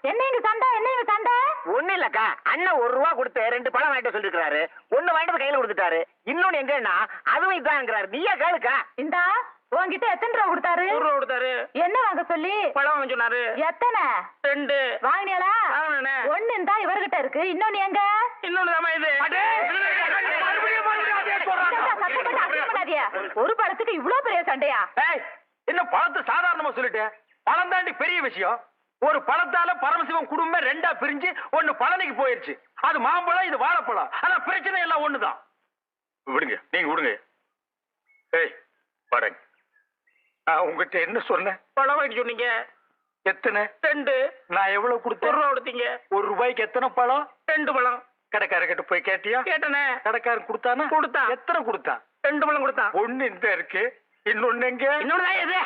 என்ன இங்க சண்டை? ஒண்ணு இல்லக்கா, அண்ணன் 1 ரூபா கொடுத்து 2 பழம் வாங்கிட்டு சொல்லிருக்காரு. ஒண்ணு வாங்கிட்டு கையில கொடுத்துட்டாரு. இன்னொன்னு எங்கன்னா அதுவும் இதாங்கிறாரு. நீயே கேளுக்கா. இந்தா உன்கிட்ட எத்தனை ரூபா கொடுத்தாரு? 1 ரூபா கொடுத்தாரு. என்ன வாங்க சொல்லி? பழம் வாங்க சொன்னாரு. எத்தனை? 2. வாங்கினியாளா? வாங்கினேன். ஒண்ணு இந்தா இவர்கிட்ட இருக்கு, இன்னொன்னு எங்க? இன்னொன்னு தாமா இது. ஒரு பழத்துக்கு இவ்வளவு பெரிய சண்டையா? என்ன பழத்தை சாதாரணமா சொல்லிட்டேன். பழம் தாண்டி பெரிய விஷயம். ஒரு பழத்தால பரமசிவம் குடும்பம் 2ஆ பிரிஞ்சு ஒண்ணு பழனிக்கு போயிருச்சு. அது மாம்பழம், இது வாழைப்பழம். ஆனா பிரச்சனை எல்லாம் ஒண்ணுதான். விடுங்க, நீங்க விடுங்க. ஏய் பாருங்க, நான் உங்ககிட்ட என்ன சொன்னேன்? பழம் வாங்கி சொன்னீங்க. எத்தனை? 2. நான் எவ்வளவு கொடுத்தேன்? 1 ரூபா கொடுத்தீங்க. 1 ரூபாய்க்கு எத்தனை பழம்? 2 பழம். கடைக்காரர்கிட்ட போய் கேட்டியா? கேட்டனே. கடைக்காரன் கொடுத்தானா? கொடுத்தான். எத்தனை கொடுத்தான்? 2 பழம் கொடுத்தான். ஒண்ணு இந்த இருக்கு, இன்னொன்னு எங்க? இன்னொன்னு தான் எது?